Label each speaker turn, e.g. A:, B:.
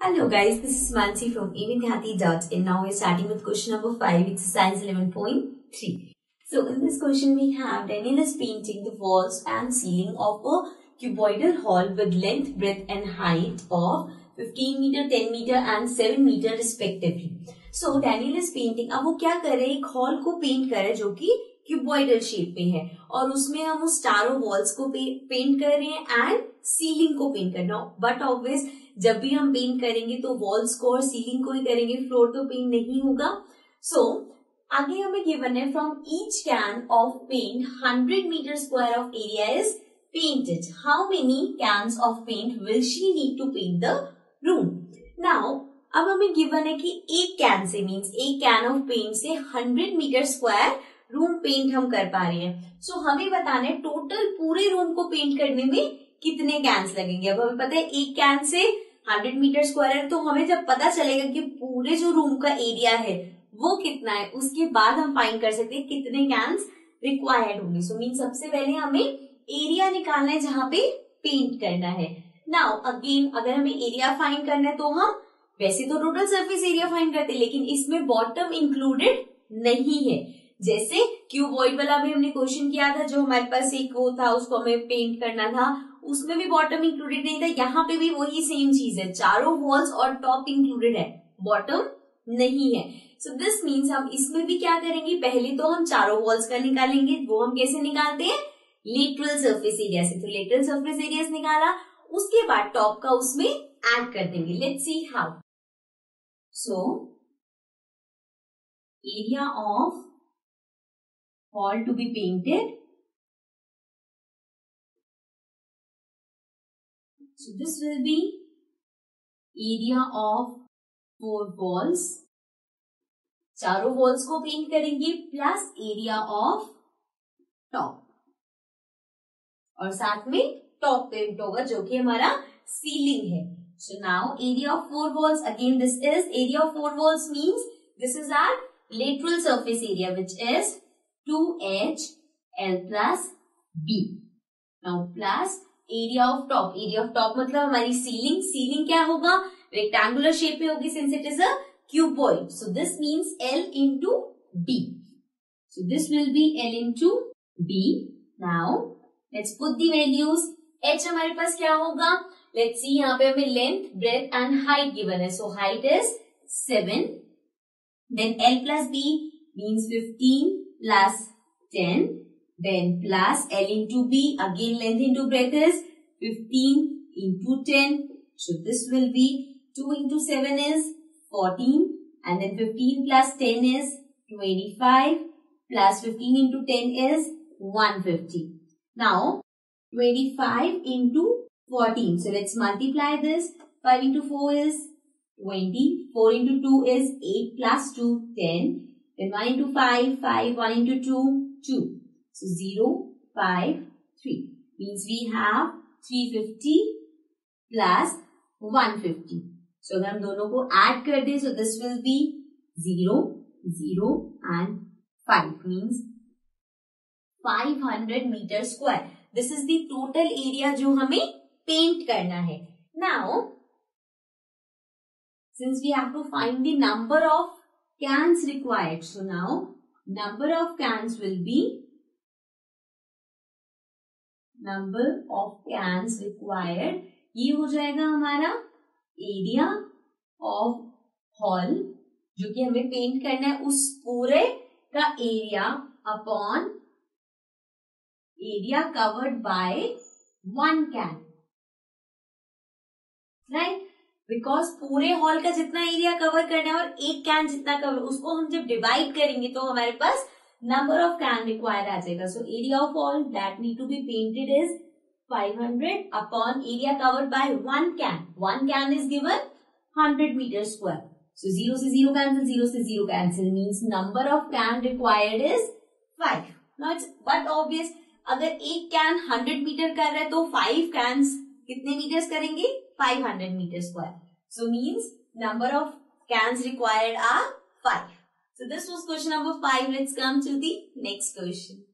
A: Hello guys, this is Mansi from evenhathi.in. Now we're starting with question number 5, exercise 11.3. So in this question we have Daniel is painting the walls and ceiling of a cuboidal hall with length, breadth and height of 15 meter, 10 meter and 7 meter respectively. So Daniel is painting, अब वो क्या कर रहे हैं, एक hall को paint कर रहे हैं जो कि क्यूबॉइडल शेप में है और उसमें हम उस चारों वॉल्स को पेंट कर रहे हैं एंड सीलिंग को पेंट करना. बट ऑब्वियस जब भी हम पेंट करेंगे तो वॉल्स को और सीलिंग को ही करेंगे, फ्लोर तो पेंट नहीं होगा. सो आगे हमें गिवन है from each can of paint 100 meter square of area is painted. How many cans of paint will she need to paint the room. Now अब हमें गिवन है कि एक कैन से मीन्स एक कैन ऑफ पेंट से 100 meter square room paint हम कर पा रहे हैं. सो हमें बताना है टोटल पूरे रूम को पेंट करने में कितने कैन्स लगेंगे. अब हमें पता है एक कैन से 100 मीटर स्क्वायर है तो हमें जब पता चलेगा कि पूरे जो रूम का एरिया है वो कितना है, उसके बाद हम फाइंड कर सकते हैं कितने कैन्स रिक्वायर्ड होंगे. सो मीन सबसे पहले हमें एरिया निकालना है जहां पे पेंट करना है. नाउ अगेन अगर हमें एरिया फाइंड करना है तो हम वैसे तो टोटल सरफेस एरिया फाइंड करते हैं लेकिन इसमें बॉटम इंक्लूडेड नहीं है. जैसे क्यूबॉइड वाला भी हमने क्वेश्चन किया था जो हमारे पास एक वो था उसको हमें पेंट करना था, उसमें भी बॉटम इंक्लूडेड नहीं था. यहाँ पे भी वही सेम चीज है, चारों वॉल्स और टॉप इंक्लूडेड है, बॉटम नहीं है. सो दिस मीन्स हम इसमें भी क्या करेंगे, पहले तो हम चारों वॉल्स का निकालेंगे. वो हम कैसे निकालते हैं, लेटरल सरफेस एरिया से. तो लेटरल सरफेस एरिया निकाला, उसके बाद टॉप का उसमें ऐड कर देंगे. Let's see how. So area of hall to be painted. So this will be area of 4 walls. चारों वॉल्स को पेंट करेंगे प्लस एरिया ऑफ टॉप और साथ में टॉप पेंट होगा जो कि हमारा सीलिंग है. So now area of 4 walls, again this is area of 4 walls means this is our lateral surface area which is 2H L plus B. Now plus area of top. Area of top मतलब हमारी ceiling. Ceiling क्या होगा, rectangular shape में होगी since it is a cuboid. So this means L into B. So this will be L into B. Now let's put the values. H हमारे पास क्या होगा, let's see यहाँ पे हमें length, breadth and height given है. So height is 7. Then L plus B means 15. Plus 10, then plus L into B, again length into breadth is 15 into 10. So this will be 2 into 7 is 14 and then 15 plus 10 is 25 plus 15 into 10 is 150. Now 25 into 14. So let's multiply this. 5 into 4 is 20. 4 into 2 is 8 plus 2, 10. Then 1 into 5, 5, 1 into 2, 2. So 0, 5, 3. Means we have 350 plus 150. So अगर हम दोनों को add कर दें, so this will be 0, 0 and 5. Means 500 meter square. This is the total area जो हमें paint करना है. Now, since we have to find the number of cans required. So now number of cans will be number of cans required. ये हो जाएगा हमारा area of hall जो कि हमें पेंट करना है, उस पूरे का area upon area covered by 1 can. Right, because पूरे हॉल का जितना एरिया कवर करना है और एक कैन जितना कवर, उसको हम जब डिवाइड करेंगे तो हमारे पास नंबर ऑफ कैन रिक्वायर्ड आ जाएगा. So area of hall that need to be painted is 500 upon area covered by 1 can. 1 can is given 100 meter square. So 0 से 0 कैंसिल, 0 से 0 cancel means number of can required is 5. Now it's but obvious अगर एक can 100 metre कर रहा है तो 5 cans कितने metres करेंगे, 500 meter square. So means number of cans required are 5. So this was question number 5. Let's come to the next question.